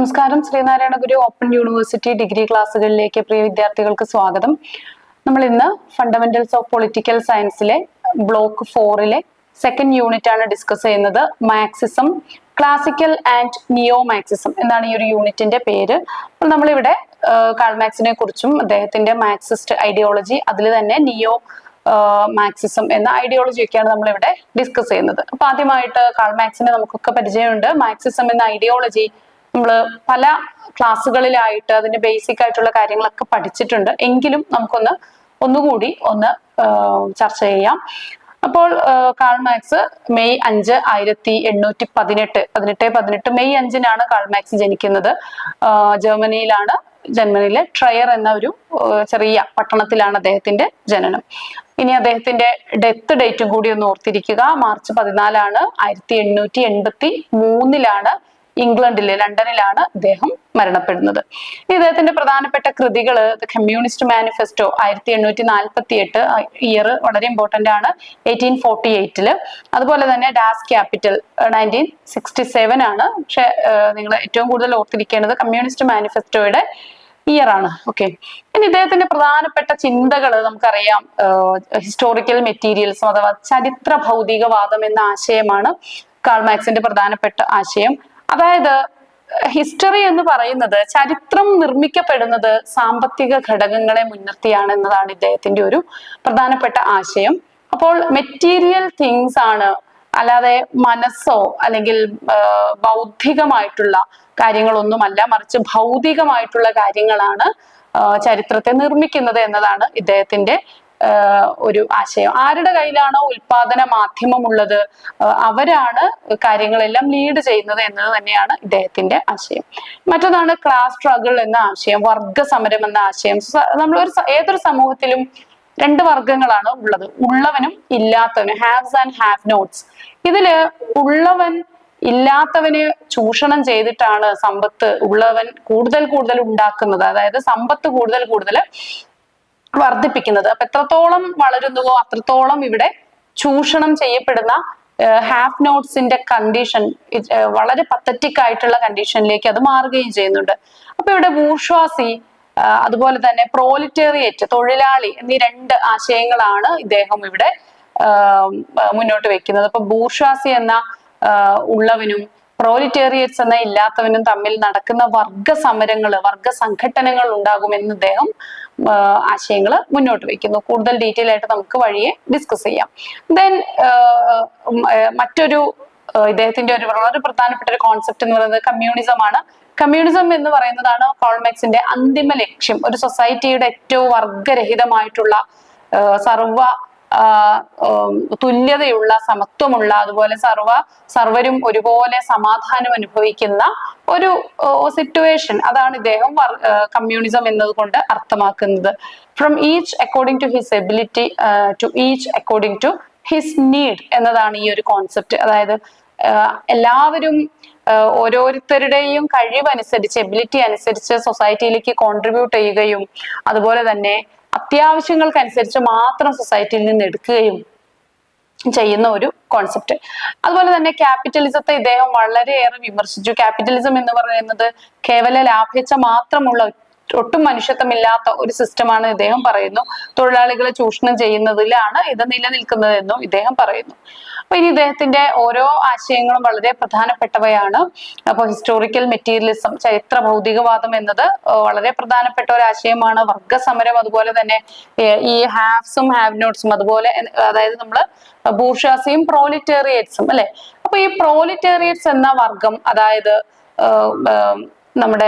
നമസ്കാരം. Sreenarayana Guru open university degree ക്ലാസ്സുകളിലേക്ക് പ്രിയ വിദ്യാർത്ഥികൾക്ക് സ്വാഗതം. നമ്മൾ ഇന്ന് ഫണ്ടമെന്റൽസ് ഓഫ് പൊളിറ്റിക്കൽ സയൻസിലെ ബ്ലോക്ക് 4-ലെ സെക്കൻഡ് യൂണിറ്റ് ആണ് ഡിസ്കസ് ചെയ്യുന്നത്. Marxism, classical and neo Marxism എന്നാണ് ഈ ഒരു യൂണിറ്റിന്റെ പേര്. അപ്പോൾ നമ്മളിവിടെ കാൾ മാർക്സിനെ കുറിച്ചും അദ്ദേഹത്തിന്റെ മാർക്സിസ്റ്റ് ഐഡിയോളജി, അതിൽ തന്നെ നിയോ മാർക്സിസം എന്ന ഐഡിയോളജി ഒക്കെയാണ് നമ്മൾ ഇവിടെ ഡിസ്കസ് ചെയ്യുന്നത്. അപ്പൊ ആദ്യമായിട്ട് കാൾ മാർക്സിനെ നമുക്കൊക്കെ പരിചയമുണ്ട്. മാർക്സിസം എന്ന ഐഡിയോളജി നമ്മൾ പല ക്ലാസ്സുകളിലായിട്ട് അതിന്റെ ബേസിക് ആയിട്ടുള്ള കാര്യങ്ങളൊക്കെ പഠിച്ചിട്ടുണ്ട്. എങ്കിലും ഒന്നുകൂടി ചർച്ച ചെയ്യാം. അപ്പോൾ കാൾ മാർക്സ് മെയ് 5, 1818 മെയ് 5-നാണ് കാൾ മാർക്സ് ജനിക്കുന്നത്. ജർമ്മനിയിലെ ട്രയർ എന്ന ഒരു ചെറിയ പട്ടണത്തിലാണ് അദ്ദേഹത്തിന്റെ ജനനം. ഇനി അദ്ദേഹത്തിന്റെ ഡെത്ത് ഡേറ്റും കൂടി ഒന്ന് ഓർത്തിരിക്കുക. മാർച്ച് 14, 1883 ഇംഗ്ലണ്ടിലെ ലണ്ടനിലാണ് അദ്ദേഹം മരണപ്പെടുന്നത്. ഇദ്ദേഹത്തിന്റെ പ്രധാനപ്പെട്ട കൃതികൾ കമ്മ്യൂണിസ്റ്റ് മാനിഫെസ്റ്റോ 1848, ഇയർ വളരെ ഇമ്പോർട്ടന്റ് ആണ്, 1848. അതുപോലെ തന്നെ ഡാസ് ക്യാപിറ്റൽ 1967 ആണ്. പക്ഷെ നിങ്ങൾ ഏറ്റവും കൂടുതൽ ഓർത്തിരിക്കേണ്ടത് കമ്മ്യൂണിസ്റ്റ് മാനിഫെസ്റ്റോയുടെ ഇയർ ആണ്. ഓക്കെ, ഇനി ഇദ്ദേഹത്തിന്റെ പ്രധാനപ്പെട്ട ചിന്തകൾ നമുക്കറിയാം. ഹിസ്റ്റോറിക്കൽ മെറ്റീരിയൽസും അഥവാ ചരിത്ര ഭൗതികവാദം എന്ന ആശയമാണ് കാൾ മാർക്സിന്റെ പ്രധാനപ്പെട്ട ആശയം. അതായത് ഹിസ്റ്ററി എന്ന് പറയുന്നത്, ചരിത്രം നിർമ്മിക്കപ്പെടുന്നത് സാമ്പത്തിക ഘടകങ്ങളെ മുൻനിർത്തിയാണ് എന്നതാണ് ഇദ്ദേഹത്തിന്റെ ഒരു പ്രധാനപ്പെട്ട ആശയം. അപ്പോൾ മെറ്റീരിയൽ തിങ്സ് ആണ്, അല്ലാതെ മനസ്സോ അല്ലെങ്കിൽ ബൗദ്ധികമായിട്ടുള്ള കാര്യങ്ങളൊന്നുമല്ല, മറിച്ച് ഭൗതികമായിട്ടുള്ള കാര്യങ്ങളാണ് ചരിത്രത്തെ നിർമ്മിക്കുന്നത് എന്നതാണ് ഇദ്ദേഹത്തിന്റെ ഒരു ആശയം. ആരുടെ കയ്യിലാണോ ഉൽപാദന മാധ്യമം ഉള്ളത് അവരാണ് കാര്യങ്ങളെല്ലാം ലീഡ് ചെയ്യുന്നത് എന്നത് തന്നെയാണ് ഇദ്ദേഹത്തിന്റെ ആശയം. മറ്റൊന്നാണ് ക്ലാസ് സ്ട്രഗിൾ എന്ന ആശയം, വർഗ സമരം എന്ന ആശയം. ഏതൊരു സമൂഹത്തിലും രണ്ട് വർഗങ്ങളാണ് ഉള്ളത്, ഉള്ളവനും ഇല്ലാത്തവനും, ഹാവ്സ് ആൻഡ് ഹാവ് നോട്ട്സ്. ഇതില് ഉള്ളവൻ ഇല്ലാത്തവന് ചൂഷണം ചെയ്തിട്ടാണ് സമ്പത്ത് ഉള്ളവൻ കൂടുതൽ ഉണ്ടാക്കുന്നത്, അതായത് സമ്പത്ത് കൂടുതൽ വർദ്ധിപ്പിക്കുന്നത്. അപ്പൊ എത്രത്തോളം വളരുന്നുവോ അത്രത്തോളം ഇവിടെ ചൂഷണം ചെയ്യപ്പെടുന്ന ഹാഫ് നോട്ട്സിന്റെ കണ്ടീഷൻ വളരെ പത്തറ്റിക് ആയിട്ടുള്ള കണ്ടീഷനിലേക്ക് അത് മാറുകയും ചെയ്യുന്നുണ്ട്. അപ്പൊ ഇവിടെ ബൂർഷ്വാസി, അതുപോലെ തന്നെ പ്രോലിറ്റേറിയറ്റ്, തൊഴിലാളി എന്നീ രണ്ട് ആശയങ്ങളാണ് ഇദ്ദേഹം ഇവിടെ മുന്നോട്ട് വെക്കുന്നത്. അപ്പൊ ബൂർഷ്വാസി എന്ന ഉള്ളവനും പ്രോലിറ്റേറിയറ്റ്സ് എന്ന ഇല്ലാത്തവനും തമ്മിൽ നടക്കുന്ന വർഗ സംഘടനകൾ ഉണ്ടാകുമെന്ന് ഇദ്ദേഹം ആശയങ്ങൾ മുന്നോട്ട് വയ്ക്കുന്നു. കൂടുതൽ ഡീറ്റെയിൽ ആയിട്ട് നമുക്ക് വഴിയെ ഡിസ്കസ് ചെയ്യാം. ദെൻ മറ്റൊരു ഇദ്ദേഹത്തിന്റെ ഒരു വളരെ പ്രധാനപ്പെട്ട ഒരു കോൺസെപ്റ്റ് എന്ന് പറയുന്നത് കമ്മ്യൂണിസം ആണ്. കമ്മ്യൂണിസം എന്ന് പറയുന്നതാണ് കാൾ മാർക്സിന്റെ അന്തിമ ലക്ഷ്യം. ഒരു സൊസൈറ്റിയുടെ ഏറ്റവും വർഗരഹിതമായിട്ടുള്ള സർവ തുല്യതയുള്ള, സമത്വമുള്ള, അതുപോലെ സർവരും ഒരുപോലെ സമാധാനം അനുഭവിക്കുന്ന ഒരു സിറ്റുവേഷൻ, അതാണ് ഇദ്ദേഹം കമ്മ്യൂണിസം എന്നതുകൊണ്ട് അർത്ഥമാക്കുന്നത്. From each according to his ability to each according to his need എന്നതാണ് ഈ ഒരു കോൺസെപ്റ്റ്. അതായത് എല്ലാവരും ഓരോരുത്തരുടെയും കഴിവനുസരിച്ച്, എബിലിറ്റി അനുസരിച്ച് സൊസൈറ്റിയിലേക്ക് കോൺട്രിബ്യൂട്ട് ചെയ്യുകയും അതുപോലെ തന്നെ അത്യാവശ്യങ്ങൾക്കനുസരിച്ച് മാത്രം സൊസൈറ്റിയിൽ നിന്ന് എടുക്കുകയും ചെയ്യുന്ന ഒരു കോൺസെപ്റ്റ്. അതുപോലെ തന്നെ ക്യാപിറ്റലിസത്തെ ഇദ്ദേഹം വളരെയേറെ വിമർശിച്ചു. ക്യാപിറ്റലിസം എന്ന് പറയുന്നത് കേവല ലാഭേച്ഛ മാത്രമുള്ള, ഒട്ടും മനുഷ്യത്വമില്ലാത്ത ഒരു സിസ്റ്റമാണ് ഇദ്ദേഹം പറയുന്നു. തൊഴിലാളികളെ ചൂഷണം ചെയ്യുന്നതിലാണ് ഇത് നിലനിൽക്കുന്നതെന്നും ഇദ്ദേഹം പറയുന്നു. അപ്പൊ ഇനി ഇദ്ദേഹത്തിന്റെ ഓരോ ആശയങ്ങളും വളരെ പ്രധാനപ്പെട്ടവയാണ്. അപ്പൊ ഹിസ്റ്റോറിക്കൽ മെറ്റീരിയലിസം, ചരിത്ര ഭൗതികവാദം എന്നത് വളരെ പ്രധാനപ്പെട്ട ഒരു ആശയമാണ്. വർഗസമരം, അതുപോലെ തന്നെ ഈ ഹാവ്സും ഹാവ് നോട്ട്സും, അതുപോലെ അതായത് നമ്മള് ബൂർഷ്വാസിയും പ്രോലിറ്റേറിയറ്റ്സും അല്ലെ. അപ്പൊ ഈ പ്രോലിറ്റേറിയറ്റ്സ് എന്ന വർഗം, അതായത് നമ്മുടെ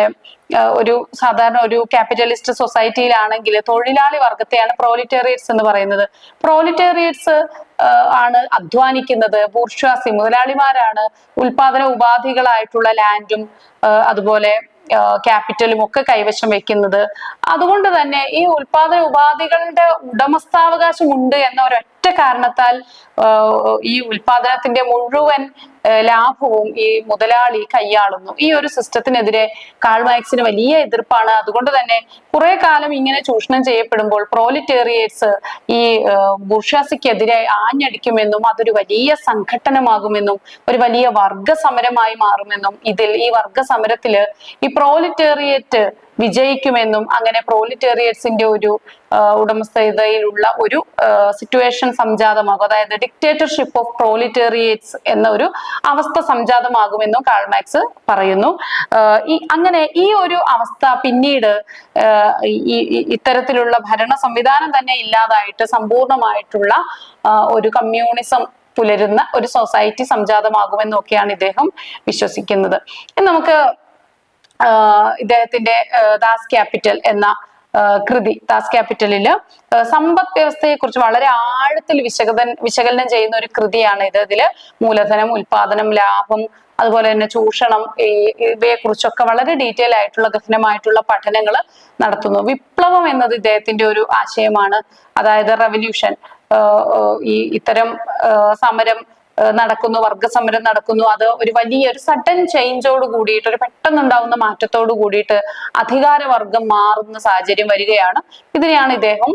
സാധാരണ ഒരു ക്യാപിറ്റലിസ്റ്റ് സൊസൈറ്റിയിലാണെങ്കിൽ തൊഴിലാളി വർഗത്തെയാണ് പ്രോലിറ്റേറിയറ്റ്സ് എന്ന് പറയുന്നത്. പ്രോലിറ്റേറിയറ്റ്സ് ആണ് അധ്വാനിക്കുന്നത്, ബൂർഷ്വാസി മുതലാളിമാരാണ് ഉൽപാദന ഉപാധികളായിട്ടുള്ള ലാൻഡും അതുപോലെ ക്യാപിറ്റലും ഒക്കെ കൈവശം വെക്കുന്നത്. അതുകൊണ്ട് തന്നെ ഈ ഉൽപാദന ഉപാധികളുടെ ഉടമസ്ഥാവകാശം ഉണ്ട് എന്ന ഒരൊറ്റ ഒരൊറ്റ കാരണത്താൽ ഈ ഉൽപാദനത്തിന്റെ മുഴുവൻ ലാഭവും ഈ മുതലാളി കൈയാളുന്നു. ഈ ഒരു സിസ്റ്റത്തിനെതിരെ കാൾ മാർക്സിന് വലിയ എതിർപ്പാണ്. അതുകൊണ്ട് തന്നെ കുറെ കാലം ഇങ്ങനെ ചൂഷണം ചെയ്യപ്പെടുമ്പോൾ പ്രോലിറ്റേറിയറ്റ്സ് ഈ ബുർഷ്വാസിക്കെതിരെ ആഞ്ഞടിക്കുമെന്നും അതൊരു വലിയ സംഘട്ടനമാകുമെന്നും ഒരു വലിയ വർഗ സമരമായി മാറുമെന്നും ഈ വർഗ സമരത്തില് ഈ പ്രോലിറ്റേറിയറ്റ് വിജയിക്കുമെന്നും അങ്ങനെ പ്രോലിറ്റേറിയറ്റ്സിന്റെ ഒരു ഉടമസ്ഥതയിലുള്ള ഒരു സിറ്റുവേഷൻ സംജാതമാകും. അതായത് ഡിക്റ്റേറ്റർഷിപ്പ് ഓഫ് പ്രോലിറ്റേറിയറ്റ്സ് എന്ന ഒരു അവസ്ഥ സംജാതമാകുമെന്നും കാൾ മാർക്സ് പറയുന്നു. അങ്ങനെ ഈ ഒരു അവസ്ഥ പിന്നീട് ഇത്തരത്തിലുള്ള ഭരണ സംവിധാനം തന്നെ ഇല്ലാതായിട്ട് സമ്പൂർണമായിട്ടുള്ള ഒരു കമ്മ്യൂണിസം പുലരുന്ന ഒരു സൊസൈറ്റി സംജാതമാകുമെന്നൊക്കെയാണ് ഇദ്ദേഹം വിശ്വസിക്കുന്നത്. നമുക്ക് ഇദ്ദേഹത്തിന്റെ ദാസ് ക്യാപിറ്റൽ എന്ന കൃതി, ദാസ് ക്യാപിറ്റലില് സമ്പദ് വ്യവസ്ഥയെ കുറിച്ച് വളരെ ആഴത്തിൽ വിശകലനം ചെയ്യുന്ന ഒരു കൃതിയാണ് ഇത്. ഇതില് മൂലധനം, ഉൽപാദനം, ലാഭം, അതുപോലെ തന്നെ ചൂഷണം, ഇവയെ കുറിച്ചൊക്കെ വളരെ ഡീറ്റെയിൽ ആയിട്ടുള്ള ഗഹനമായിട്ടുള്ള പഠനങ്ങൾ നടത്തുന്നു. വിപ്ലവം എന്നത് ഇദ്ദേഹത്തിന്റെ ഒരു ആശയമാണ്. അതായത് റെവല്യൂഷൻ, ഇത്തരം സമരം നടക്കുന്നു, വർഗസമരം നടക്കുന്നു, അത് ഒരു വലിയൊരു സഡൻ ചേഞ്ചോട് കൂടിയിട്ട്, ഒരു പെട്ടെന്നുണ്ടാവുന്ന മാറ്റത്തോട് കൂടിയിട്ട് അധികാരവർഗം മാറുന്ന സാഹചര്യം വരികയാണ്. ഇതിനെയാണ് ഇദ്ദേഹം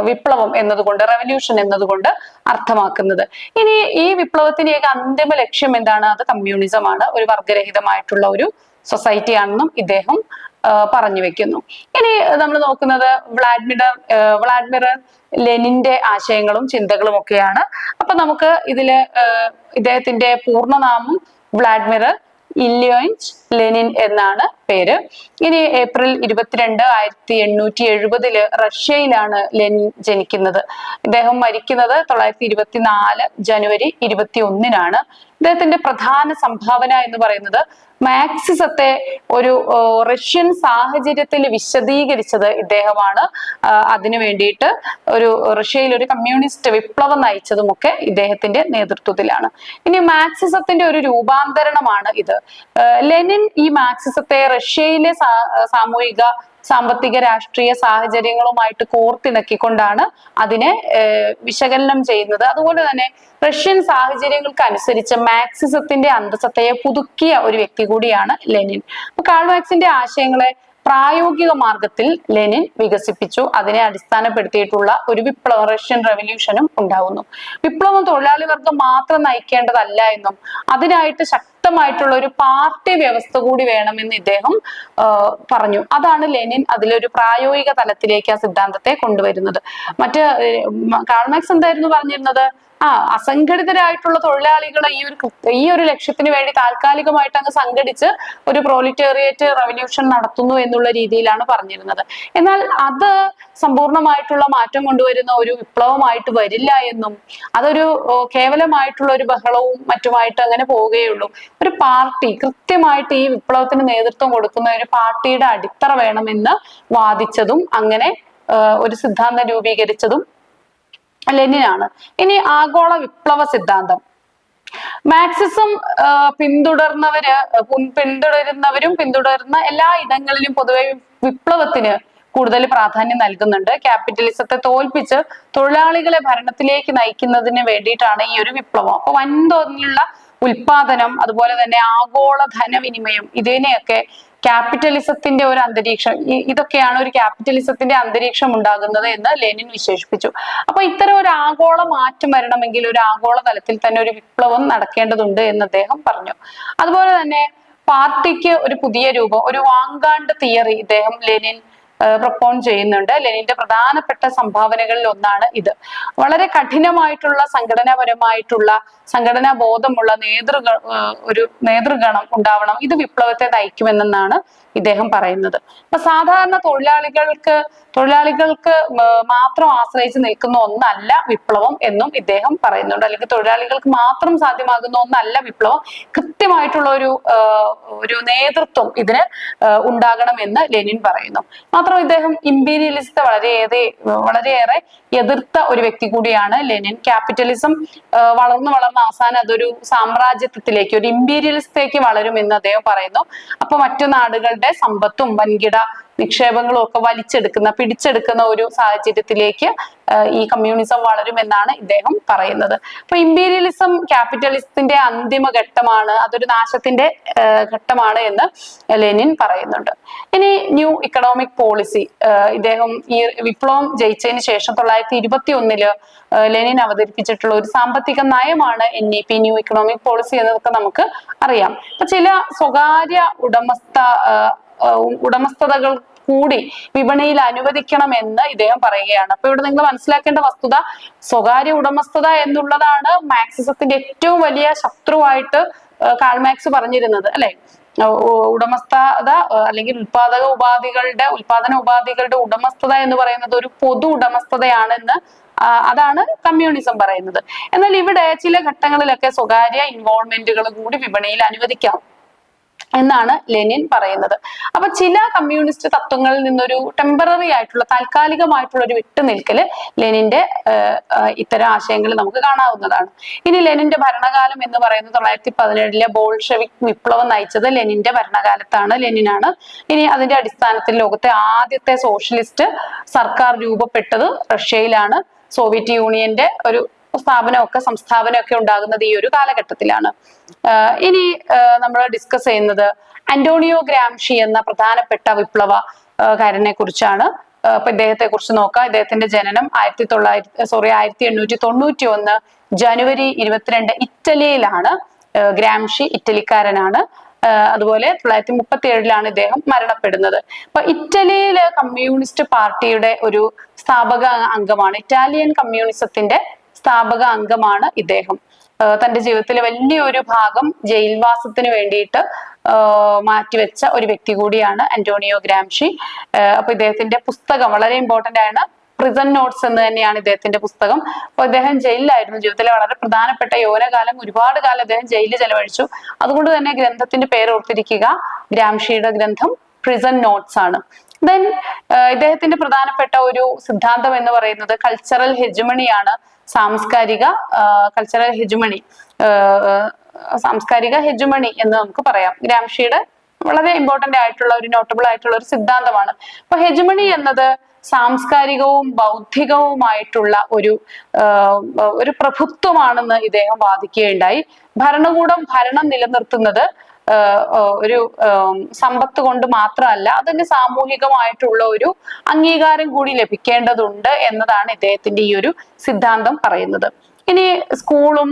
വിപ്ലവം എന്നതുകൊണ്ട്, റെവല്യൂഷൻ എന്നതുകൊണ്ട് അർത്ഥമാക്കുന്നത്. ഇനി ഈ വിപ്ലവത്തിന്റെയൊക്കെ അന്തിമ ലക്ഷ്യം എന്താണ്? അത് കമ്മ്യൂണിസമാണ്, ഒരു വർഗരഹിതമായിട്ടുള്ള ഒരു സൊസൈറ്റി ആണെന്നും ഇദ്ദേഹം പറഞ്ഞു വെക്കുന്നു. ഇനി നമ്മൾ നോക്കുന്നത് വ്ളാഡിമിർ ലെനിന്റെ ആശയങ്ങളും ചിന്തകളും ഒക്കെയാണ്. അപ്പൊ നമുക്ക് ഇതില് ഇദ്ദേഹത്തിന്റെ പൂർണ്ണനാമം വ്ളാഡിമിർ ഇല്യോയിച്ച് ലെനിൻ എന്നാണ് പേര്. ഇനി ഏപ്രിൽ 22, 1870 റഷ്യയിലാണ് ലെനിൻ ജനിക്കുന്നത്. ഇദ്ദേഹം മരിക്കുന്നത് 1924 ജനുവരി 21. ഇദ്ദേഹത്തിന്റെ പ്രധാന സംഭാവന എന്ന് പറയുന്നത് മാർക്സിസത്തെ ഒരു റഷ്യൻ സാഹചര്യത്തിൽ വിശദീകരിച്ചത് ഇദ്ദേഹമാണ്. അതിനു വേണ്ടിയിട്ട് റഷ്യയിൽ ഒരു കമ്മ്യൂണിസ്റ്റ് വിപ്ലവം നയിച്ചതുമൊക്കെ ഇദ്ദേഹത്തിന്റെ നേതൃത്വത്തിലാണ്. ഇനി മാർക്സിസത്തിന്റെ ഒരു രൂപാന്തരണമാണ് ഇത്. ലെനിൻ ഈ മാർക്സിസത്തെ റഷ്യയിലെ സാമൂഹിക, സാമ്പത്തിക, രാഷ്ട്രീയ സാഹചര്യങ്ങളുമായിട്ട് കോർത്തിണക്കിക്കൊണ്ടാണ് അതിനെ വിശകലനം ചെയ്യുന്നത്. അതുപോലെ തന്നെ റഷ്യൻ സാഹചര്യങ്ങൾക്ക് അനുസരിച്ച് മാർക്സിസത്തിന്റെ അന്തസത്തയെ പുതുക്കിയ ഒരു വ്യക്തി കൂടിയാണ് ലെനിൻ. കാൾ മാർക്സിന്റെ ആശയങ്ങളെ പ്രായോഗിക മാർഗത്തിൽ ലെനിൻ വികസിപ്പിച്ചു. അതിനെ അടിസ്ഥാനപ്പെടുത്തിയിട്ടുള്ള ഒരു വിപ്ലവം, റഷ്യൻ റെവല്യൂഷനും ഉണ്ടാവുന്നു. വിപ്ലവം തൊഴിലാളി വർഗം മാത്രം നയിക്കേണ്ടതല്ല എന്നും അതിനായിട്ട് ശക്തമായിട്ടുള്ള ഒരു പാർട്ടി വ്യവസ്ഥ കൂടി വേണമെന്ന് ഇദ്ദേഹം പറഞ്ഞു. അതാണ് ലെനിൻ അതിലൊരു പ്രായോഗിക തലത്തിലേക്ക് ആ സിദ്ധാന്തത്തെ കൊണ്ടുവരുന്നത്. കാൾ മാർക്സ് എന്തായിരുന്നു പറഞ്ഞിരുന്നത്? അസംഘടിതരായിട്ടുള്ള തൊഴിലാളികളെ ഈ ഒരു ലക്ഷ്യത്തിന് വേണ്ടി താൽക്കാലികമായിട്ട് അങ്ങ് സംഘടിച്ച് ഒരു പ്രോലിറ്റേറിയറ്റ് റെവല്യൂഷൻ നടത്തുന്നു എന്നുള്ള രീതിയിലാണ് പറഞ്ഞിരുന്നത്. എന്നാൽ അത് സമ്പൂർണമായിട്ടുള്ള മാറ്റം കൊണ്ടുവരുന്ന ഒരു വിപ്ലവമായിട്ട് വരില്ല എന്നും അതൊരു കേവലമായിട്ടുള്ള ഒരു ബഹളവും മറ്റുമായിട്ട് അങ്ങനെ പോവുകയുള്ളൂ. ഒരു പാർട്ടി, കൃത്യമായിട്ട് ഈ വിപ്ലവത്തിന് നേതൃത്വം കൊടുക്കുന്ന ഒരു പാർട്ടിയുടെ അടിത്തറ വേണമെന്ന് വാദിച്ചതും അങ്ങനെ ഒരു സിദ്ധാന്തം രൂപീകരിച്ചതും ലെനിനാണ്. ഇനി ആഗോള വിപ്ലവ സിദ്ധാന്തം. മാർക്സിസം പിന്തുടരുന്നവരും പിന്തുടരുന്ന എല്ലാ ഇടങ്ങളിലും പൊതുവെ വിപ്ലവത്തിന് കൂടുതൽ പ്രാധാന്യം നൽകുന്നുണ്ട്. ക്യാപിറ്റലിസത്തെ തോൽപ്പിച്ച് തൊഴിലാളികളെ ഭരണത്തിലേക്ക് നയിക്കുന്നതിന് വേണ്ടിയിട്ടാണ് ഈ ഒരു വിപ്ലവം. അപ്പൊ വൻതോതിലുള്ള ഉൽപാദനം, അതുപോലെ തന്നെ ആഗോള ധനവിനിമയം, ഇതിനെയൊക്കെ ക്യാപിറ്റലിസത്തിന്റെ ഒരു അന്തരീക്ഷം, ഇതൊക്കെയാണ് ഒരു ക്യാപിറ്റലിസത്തിന്റെ അന്തരീക്ഷം ഉണ്ടാകുന്നത് എന്ന് ലെനിൻ വിശേഷിപ്പിച്ചു. അപ്പൊ ഇത്തരം ഒരു ആഗോള മാറ്റം വരണമെങ്കിൽ ഒരു ആഗോള തലത്തിൽ തന്നെ ഒരു വിപ്ലവം നടക്കേണ്ടതുണ്ട് എന്ന് അദ്ദേഹം പറഞ്ഞു. അതുപോലെ തന്നെ പാർട്ടിക്ക് ഒരു പുതിയ രൂപം, ഒരു വാങ്കാണ്ട് തിയറി ലെനിൻ പ്രൊപ്പോൺ ചെയ്യുന്നുണ്ട്. ലെനിന്റെ പ്രധാനപ്പെട്ട സംഭാവനകളിൽ ഒന്നാണ് ഇത്. വളരെ കഠിനമായിട്ടുള്ള സംഘടനാപരമായിട്ടുള്ള, സംഘടനാ ബോധമുള്ള ഒരു നേതൃഗണം ഉണ്ടാവണം. ഇത് വിപ്ലവത്തെ നയിക്കുമെന്നാണ് ഇദ്ദേഹം പറയുന്നത്. അപ്പൊ സാധാരണ തൊഴിലാളികൾക്ക് മാത്രം ആശ്രയിച്ച് നിൽക്കുന്ന ഒന്നല്ല വിപ്ലവം എന്നും ഇദ്ദേഹം പറയുന്നുണ്ട്. അല്ലെങ്കിൽ തൊഴിലാളികൾക്ക് മാത്രം സാധ്യമാകുന്ന ഒന്നല്ല വിപ്ലവം. കൃത്യമായിട്ടുള്ള ഒരു നേതൃത്വം ഇതിന് ഉണ്ടാകണമെന്ന് ലെനിൻ പറയുന്നു. മാത്രം ഇദ്ദേഹം ഇമ്പീരിയലിസത്തെ വളരെയേറെ എതിർത്ത ഒരു വ്യക്തി കൂടിയാണ് ലെനിൻ. ക്യാപിറ്റലിസം വളർന്ന് അവസാനം അതൊരു സാമ്രാജ്യത്വത്തിലേക്ക്, ഒരു ഇമ്പീരിയലിസത്തേക്ക് വളരുമെന്ന് അദ്ദേഹം പറയുന്നു. അപ്പൊ മറ്റു നാടുകളുടെ സമ്പത്തും വൻകിട നിക്ഷേപങ്ങളും ഒക്കെ പിടിച്ചെടുക്കുന്ന ഒരു സാഹചര്യത്തിലേക്ക് ഈ കമ്മ്യൂണിസം വളരുമെന്നാണ് ഇദ്ദേഹം പറയുന്നത്. അപ്പൊ ഇമ്പീരിയലിസം ക്യാപിറ്റലിസത്തിന്റെ അന്തിമ ഘട്ടമാണ്, അതൊരു നാശത്തിന്റെ ഘട്ടമാണ് എന്ന് ലെനിൻ പറയുന്നുണ്ട്. ഇനി ന്യൂ ഇക്കണോമിക് പോളിസി, ഇദ്ദേഹം ഈ വിപ്ലവം ജയിച്ചതിന് ശേഷം 1921 ലെനിൻ അവതരിപ്പിച്ചിട്ടുള്ള ഒരു സാമ്പത്തിക നയമാണ് NEP, ന്യൂ ഇക്കണോമിക് പോളിസി എന്നതൊക്കെ നമുക്ക് അറിയാം. അപ്പൊ ചില സ്വകാര്യ ഉടമസ്ഥതകൾ കൂടി വിപണിയിൽ അനുവദിക്കണമെന്ന് ഇദ്ദേഹം പറയുകയാണ്. അപ്പൊ ഇവിടെ നിങ്ങൾ മനസ്സിലാക്കേണ്ട വസ്തുത, സ്വകാര്യ ഉടമസ്ഥത എന്നുള്ളതാണ് മാർക്സിസത്തിന്റെ ഏറ്റവും വലിയ ശത്രുവായിട്ട് കാൾ മാർക്സ് പറഞ്ഞിരുന്നത്, അല്ലെ? ഉടമസ്ഥത അല്ലെങ്കിൽ ഉൽപാദന ഉപാധികളുടെ ഉടമസ്ഥത എന്ന് പറയുന്നത് ഒരു പൊതു ഉടമസ്ഥതയാണെന്ന് അതാണ് കമ്മ്യൂണിസം പറയുന്നത്. എന്നാൽ ഇവിടെ ചില ഘട്ടങ്ങളിലൊക്കെ സ്വകാര്യ ഇൻവോൾവ്മെന്റുകൾ കൂടി വിപണിയിൽ അനുവദിക്കാം എന്നാണ് ലെനിൻ പറയുന്നത്. അപ്പൊ ചില കമ്മ്യൂണിസ്റ്റ് തത്വങ്ങളിൽ നിന്നൊരു ടെമ്പററി ആയിട്ടുള്ള, താൽക്കാലികമായിട്ടുള്ള ഒരു വിട്ടുനിൽക്കല് ലെനിന്റെ ഇത്തരം ആശയങ്ങൾ നമുക്ക് കാണാവുന്നതാണ്. ഇനി ലെനിന്റെ ഭരണകാലം എന്ന് പറയുന്നത് 1917 ബോൾഷെവിക് വിപ്ലവം നയിച്ചത് ലെനിന്റെ ഭരണകാലത്താണ്, ലെനിനാണ്. ഇനി അതിന്റെ അടിസ്ഥാനത്തിൽ ലോകത്തെ ആദ്യത്തെ സോഷ്യലിസ്റ്റ് സർക്കാർ രൂപപ്പെട്ടത് റഷ്യയിലാണ്. സോവിയറ്റ് യൂണിയന്റെ ഒരു സംസ്ഥാപനമൊക്കെ ഉണ്ടാകുന്നത് ഈ ഒരു കാലഘട്ടത്തിലാണ്. ഇനി നമ്മൾ ഡിസ്കസ് ചെയ്യുന്നത് അന്റോണിയോ ഗ്രാംഷി എന്ന പ്രധാനപ്പെട്ട വിപ്ലവകാരനെ കുറിച്ചാണ്. അപ്പൊ ഇദ്ദേഹത്തെ കുറിച്ച് നോക്കാം. ഇദ്ദേഹത്തിന്റെ ജനനം 1891 ജനുവരി 22 ഇറ്റലിയിലാണ്. ഗ്രാംഷി ഇറ്റലിക്കാരനാണ്. അതുപോലെ 1937 ഇദ്ദേഹം മരണപ്പെടുന്നത്. അപ്പൊ ഇറ്റലിയിലെ കമ്മ്യൂണിസ്റ്റ് പാർട്ടിയുടെ ഒരു സ്ഥാപക അംഗമാണ്, ഇറ്റാലിയൻ കമ്മ്യൂണിസത്തിന്റെ സ്ഥാപക അംഗമാണ് ഇദ്ദേഹം. തന്റെ ജീവിതത്തിലെ വലിയൊരു ഭാഗം ജയിൽവാസത്തിന് വേണ്ടിയിട്ട് മാറ്റിവെച്ച ഒരു വ്യക്തി കൂടിയാണ് അന്റോണിയോ ഗ്രാംഷി. അപ്പൊ ഇദ്ദേഹത്തിന്റെ പുസ്തകം വളരെ ഇമ്പോർട്ടന്റ് ആണ്, പ്രിസൺ നോട്ട്സ് എന്ന് തന്നെയാണ് ഇദ്ദേഹത്തിന്റെ പുസ്തകം. അപ്പൊ അദ്ദേഹം ജയിലിലായിരുന്നു. ജീവിതത്തിലെ വളരെ പ്രധാനപ്പെട്ട യൗവനകാലം, ഒരുപാട് കാലം അദ്ദേഹം ജയിലിൽ ചെലവഴിച്ചു. അതുകൊണ്ട് തന്നെ ഗ്രന്ഥത്തിന്റെ പേര് ഓർത്തിരിക്കുക, ഗ്രാംഷിയുടെ ഗ്രന്ഥം പ്രിസൺ നോട്ട്സ് ആണ്. ദെൻ ഇദ്ദേഹത്തിന്റെ പ്രധാനപ്പെട്ട ഒരു സിദ്ധാന്തം എന്ന് പറയുന്നത് കൾച്ചറൽ ഹെജുമണിയാണ്. സാംസ്കാരിക ഹെജുമണി എന്ന് നമുക്ക് പറയാം. ഗ്രാംഷിയുടെ വളരെ ഇമ്പോർട്ടന്റ് ആയിട്ടുള്ള ഒരു നോട്ടബിൾ ആയിട്ടുള്ള ഒരു സിദ്ധാന്തമാണ്. അപ്പൊ ഹെജുമണി എന്നത് സാംസ്കാരികവും ബൗദ്ധികവുമായിട്ടുള്ള ഒരു പ്രഭുത്വമാണെന്ന് ഇദ്ദേഹം വാദിക്കുകയുണ്ടായി. ഭരണകൂടം ഭരണം നിലനിർത്തുന്നത് ഒരു സമ്പത്ത് കൊണ്ട് മാത്രമല്ല, അതിന് സാമൂഹികമായിട്ടുള്ള ഒരു അംഗീകാരം കൂടി ലഭിക്കേണ്ടതുണ്ട് എന്നതാണ് ഇദ്ദേഹത്തിന്റെ ഈ ഒരു സിദ്ധാന്തം പറയുന്നത്. ഇനി സ്കൂളും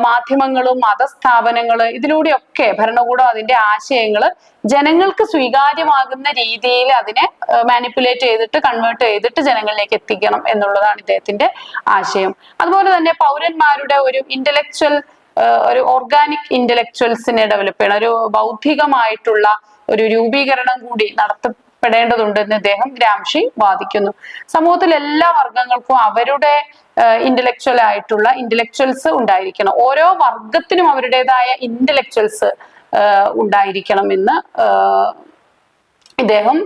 മാധ്യമങ്ങളും മതസ്ഥാപനങ്ങള് ഇതിലൂടെയൊക്കെ ഭരണകൂടം അതിന്റെ ആശയങ്ങള് ജനങ്ങൾക്ക് സ്വീകാര്യമാകുന്ന രീതിയിൽ അതിനെ മാനിപ്പുലേറ്റ് ചെയ്തിട്ട് കൺവേർട്ട് ചെയ്തിട്ട് ജനങ്ങളിലേക്ക് എത്തിക്കണം എന്നുള്ളതാണ് ഇദ്ദേഹത്തിന്റെ ആശയം. അതുപോലെ തന്നെ പൗരന്മാരുടെ ഒരു ഇന്റലക്ച്വൽ ഒരു ഓർഗാനിക് ഇന്റലക്ച്വൽസിനെ ഡെവലപ്പ് ചെയ്യണം, ഒരു ബൗദ്ധികമായിട്ടുള്ള ഒരു രൂപീകരണം കൂടി നടത്തപ്പെടേണ്ടതുണ്ടെന്ന് ഇദ്ദേഹം ഗ്രാംഷി വാദിക്കുന്നു. സമൂഹത്തിൽ എല്ലാ വർഗങ്ങൾക്കും അവരുടെ ഇന്റലക്ച്വൽ ആയിട്ടുള്ള ഇന്റലക്ച്വൽസ് ഉണ്ടായിരിക്കണം. ഓരോ വർഗത്തിനും അവരുടേതായ ഇന്റലക്ച്വൽസ് ഉണ്ടായിരിക്കണം എന്ന് ഇദ്ദേഹം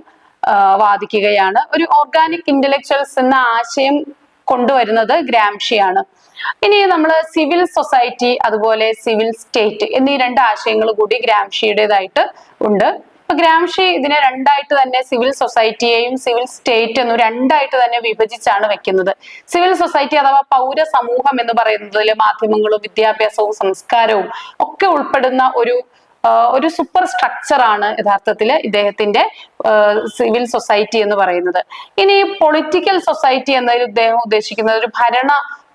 വാദിക്കുകയാണ്. ഒരു ഓർഗാനിക് ഇന്റലക്ച്വൽസ് എന്ന ആശയം കൊണ്ടുവരുന്നത് ഗ്രാംഷിയാണ്. ഇനി നമ്മൾ സിവിൽ സൊസൈറ്റി അതുപോലെ സിവിൽ സ്റ്റേറ്റ് എന്നീ രണ്ട് ആശയങ്ങൾ കൂടി ഗ്രാംഷിയുടേതായിട്ട് ഉണ്ട്. അപ്പൊ ഗ്രാംഷി ഇതിനെ രണ്ടായിട്ട് തന്നെ, സിവിൽ സൊസൈറ്റിയെയും സിവിൽ സ്റ്റേറ്റ് എന്നും രണ്ടായിട്ട് തന്നെ വിഭജിച്ചാണ് വെക്കുന്നത്. സിവിൽ സൊസൈറ്റി അഥവാ പൗര സമൂഹം എന്ന് പറയുന്നതിൽ മാധ്യമങ്ങളും വിദ്യാഭ്യാസവും സംസ്കാരവും ഒക്കെ ഉൾപ്പെടുന്ന ഒരു സൂപ്പർ സ്ട്രക്ചർ ആണ് യഥാർത്ഥത്തിൽ ഇദ്ദേഹത്തിന്റെ സിവിൽ സൊസൈറ്റി എന്ന് പറയുന്നത്. ഇനി പൊളിറ്റിക്കൽ സൊസൈറ്റി എന്നതിൽ ഇദ്ദേഹം ഉദ്ദേശിക്കുന്നത് ഒരു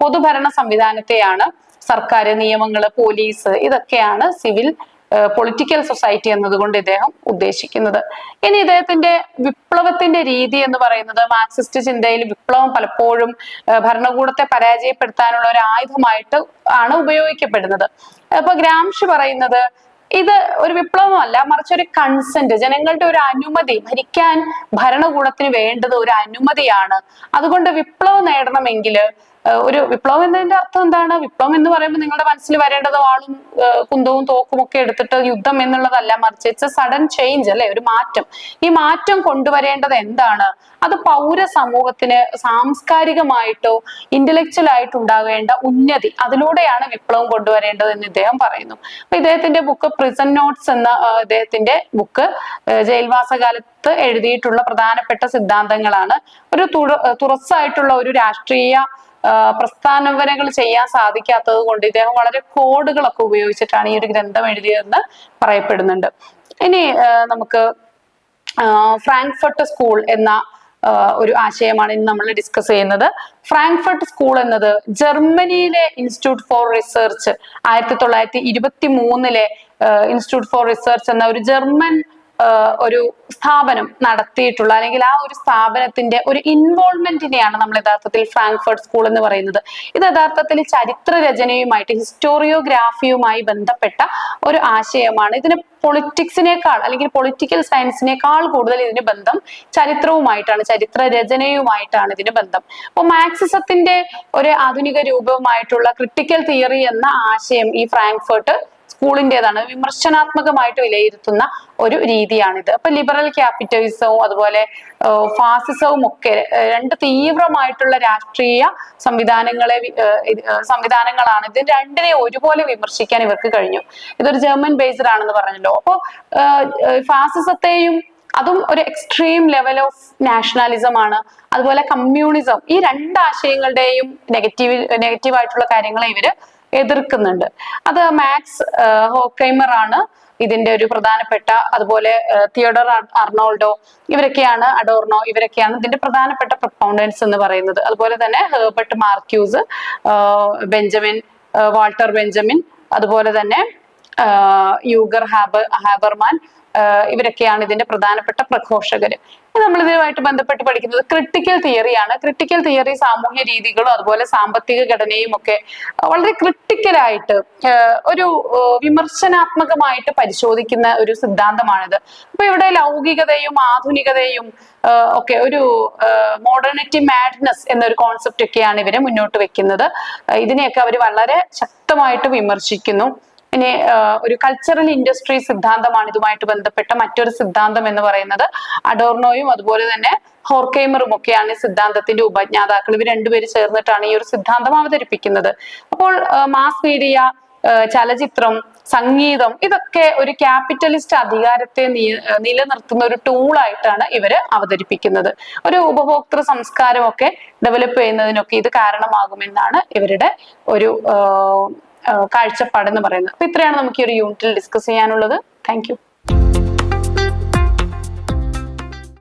പൊതുഭരണ സംവിധാനത്തെയാണ്. സർക്കാർ, നിയമങ്ങള്, പോലീസ്, ഇതൊക്കെയാണ് സിവിൽ പൊളിറ്റിക്കൽ സൊസൈറ്റി എന്നതുകൊണ്ട് ഇദ്ദേഹം ഉദ്ദേശിക്കുന്നത്. ഇനി ഇദ്ദേഹത്തിന്റെ വിപ്ലവത്തിന്റെ രീതി എന്ന് പറയുന്നത് മാർക്സിസ്റ്റ് ചിന്തയിൽ വിപ്ലവം പലപ്പോഴും ഭരണകൂടത്തെ പരാജയപ്പെടുത്താനുള്ള ഒരു ആയുധമായിട്ട് ആണ് ഉപയോഗിക്കപ്പെടുന്നത്. അപ്പൊ ഗ്രാംഷി പറയുന്നത് ഇത് ഒരു വിപ്ലവമല്ല, മറിച്ച് ഒരു കൺസെന്റ്, ജനങ്ങളുടെ ഒരു അനുമതി, ഭരിക്കാൻ ഭരണകൂടത്തിന് വേണ്ടത് ഒരു അനുമതിയാണ്. അതുകൊണ്ട് വിപ്ലവം നേടണമെങ്കിൽ ഒരു വിപ്ലവം എന്നതിന്റെ അർത്ഥം എന്താണ്? വിപ്ലവം എന്ന് പറയുമ്പോൾ നിങ്ങളുടെ മനസ്സിൽ വരേണ്ടത് വാളും കുന്തവും തോക്കും ഒക്കെ എടുത്തിട്ട് യുദ്ധം എന്നുള്ളതല്ല, മറിച്ച് ഇറ്റ്സ് എ സഡൻ ചേഞ്ച് അല്ലെ, ഒരു മാറ്റം. ഈ മാറ്റം കൊണ്ടുവരേണ്ടത് എന്താണ്? അത് പൗര സമൂഹത്തിന് സാംസ്കാരികമായിട്ടോ ഇന്റലക്ച്വൽ ആയിട്ട് ഉണ്ടാകേണ്ട ഉന്നതി, അതിലൂടെയാണ് വിപ്ലവം കൊണ്ടുവരേണ്ടത് എന്ന് ഇദ്ദേഹം പറയുന്നു. അപ്പൊ ഇദ്ദേഹത്തിന്റെ ബുക്ക് പ്രിസൺ നോട്ട്സ് എന്ന ഇദ്ദേഹത്തിന്റെ ബുക്ക് ജയിൽവാസകാലത്ത് എഴുതിയിട്ടുള്ള പ്രധാനപ്പെട്ട സിദ്ധാന്തങ്ങളാണ്. ഒരു തുറസ്സായിട്ടുള്ള ഒരു രാഷ്ട്രീയ പ്രസ്ഥാനവനകൾ ചെയ്യാൻ സാധിക്കാത്തത് കൊണ്ട് ഇദ്ദേഹം വളരെ കോഡുകളൊക്കെ ഉപയോഗിച്ചിട്ടാണ് ഈ ഒരു ഗ്രന്ഥം എഴുതിയതെന്ന് പറയപ്പെടുന്നുണ്ട്. ഇനി നമുക്ക് ഫ്രാങ്ക്ഫർട്ട് സ്കൂൾ എന്ന ഒരു ആശയമാണ് ഇന്ന് നമ്മൾ ഡിസ്കസ് ചെയ്യുന്നത്. ഫ്രാങ്ക്ഫർട്ട് സ്കൂൾ എന്നത് ജർമ്മനിയിലെ institute for research 1923 institute for research എന്ന ഒരു ജർമ്മൻ ഒരു സ്ഥാപനം നടത്തിയിട്ടുള്ള, അല്ലെങ്കിൽ ആ ഒരു സ്ഥാപനത്തിന്റെ ഒരു ഇൻവോൾവ്മെന്റിനെയാണ് നമ്മൾ യഥാർത്ഥത്തിൽ ഫ്രാങ്ക്ഫർട്ട് സ്കൂൾ എന്ന് പറയുന്നത്. ഇത് യഥാർത്ഥത്തിൽ ചരിത്ര രചനയുമായിട്ട്, ഹിസ്റ്റോറിയോഗ്രാഫിയുമായി ബന്ധപ്പെട്ട ഒരു ആശയമാണ്. ഇതിന് പൊളിറ്റിക്സിനേക്കാൾ അല്ലെങ്കിൽ പൊളിറ്റിക്കൽ സയൻസിനേക്കാൾ കൂടുതൽ ഇതിന് ബന്ധം ചരിത്രവുമായിട്ടാണ്, ചരിത്ര രചനയുമായിട്ടാണ് ഇതിന് ബന്ധം. അപ്പൊ മാർക്സിസത്തിന്റെ ഒരു ആധുനിക രൂപമായിട്ടുള്ള ക്രിട്ടിക്കൽ തിയറി എന്ന ആശയം ഈ ഫ്രാങ്ക്ഫർട്ട് സ്കൂളിൻ്റെതാണ്. വിമർശനാത്മകമായിട്ട് വിലയിരുത്തുന്ന ഒരു രീതിയാണിത്. അപ്പൊ ലിബറൽ ക്യാപിറ്റലിസവും അതുപോലെ ഫാസിസവും ഒക്കെ രണ്ട് തീവ്രമായിട്ടുള്ള രാഷ്ട്രീയ സംവിധാനങ്ങളാണ്. ഇത് രണ്ടിനെ ഒരുപോലെ വിമർശിക്കാൻ ഇവർക്ക് കഴിഞ്ഞു. ഇതൊരു ജർമ്മൻ ബേസ്ഡ് ആണെന്ന് പറഞ്ഞല്ലോ. അപ്പോ ഫാസിസത്തെയും, അതും ഒരു എക്സ്ട്രീം ലെവൽ ഓഫ് നാഷണലിസം ആണ്, അതുപോലെ കമ്മ്യൂണിസം, ഈ രണ്ട് ആശയങ്ങളുടെയും നെഗറ്റീവായിട്ടുള്ള കാര്യങ്ങളെ ഇവര് എതിർക്കുന്നുണ്ട്. അത് മാക്സ് ഹോർഖൈമർ ആണ് ഇതിന്റെ ഒരു പ്രധാനപ്പെട്ട, അതുപോലെ തിയോഡർ അർണോൾഡോ ഇവരൊക്കെയാണ്, അഡോർണോ ഇവരൊക്കെയാണ് ഇതിന്റെ പ്രധാനപ്പെട്ട പ്രൊപ്പൗണ്ടൻസ് എന്ന് പറയുന്നത്. അതുപോലെ തന്നെ Herbert Marcuse, Benjamin, Walter Benjamin, അതുപോലെ തന്നെ യൂഗർ ഹാബർമാൻ ഇവരൊക്കെയാണ് ഇതിന്റെ പ്രധാനപ്പെട്ട പ്രഘോഷകര്. നമ്മൾ ഇതുമായിട്ട് ബന്ധപ്പെട്ട് പഠിക്കുന്നത് ക്രിട്ടിക്കൽ തിയറിയാണ്. ക്രിട്ടിക്കൽ തിയറി സാമൂഹ്യ രീതികളും അതുപോലെ സാമ്പത്തിക ഘടനയും ഒക്കെ വളരെ ക്രിട്ടിക്കലായിട്ട് ഒരു വിമർശനാത്മകമായിട്ട് പരിശോധിക്കുന്ന ഒരു സിദ്ധാന്തമാണിത്. അപ്പൊ ഇവിടെ ലൗകികതയും ആധുനികതയും ഒക്കെ, ഒരു മോഡേണിറ്റി മാഡ്നസ് എന്നൊരു കോൺസെപ്റ്റ് ഒക്കെയാണ് ഇവരെ മുന്നോട്ട് വെക്കുന്നത്. ഇതിനെയൊക്കെ അവർ വളരെ ശക്തമായിട്ട് വിമർശിക്കുന്നു. ഇനി ഒരു കൾച്ചറൽ ഇൻഡസ്ട്രി സിദ്ധാന്തമാണ് ഇതുമായിട്ട് ബന്ധപ്പെട്ട മറ്റൊരു സിദ്ധാന്തം എന്ന് പറയുന്നത്. അഡോർണോയും അതുപോലെ തന്നെ ഹോർഖൈമറും ഒക്കെയാണ് ഈ സിദ്ധാന്തത്തിന്റെ ഉപജ്ഞാതാക്കൾ. ഇവർ രണ്ടുപേര് ചേർന്നിട്ടാണ് ഈ ഒരു സിദ്ധാന്തം അവതരിപ്പിക്കുന്നത്. അപ്പോൾ മാസ് മീഡിയ, ചലച്ചിത്രം, സംഗീതം ഇതൊക്കെ ഒരു ക്യാപിറ്റലിസ്റ്റ് അധികാരത്തെ നിലനിർത്തുന്ന ഒരു ടൂളായിട്ടാണ് ഇവര് അവതരിപ്പിക്കുന്നത്. ഒരു ഉപഭോക്തൃ സംസ്കാരമൊക്കെ ഡെവലപ്പ് ചെയ്യുന്നതിനൊക്കെ ഇത് കാരണമാകുമെന്നാണ് ഇവരുടെ ഒരു കാഴ്ചപ്പാടെന്ന് പറയുന്നത്. അപ്പൊ ഇത്രയാണ് നമുക്ക് ഈ ഒരു യൂണിറ്റിൽ ഡിസ്കസ് ചെയ്യാനുള്ളത്. Thank you.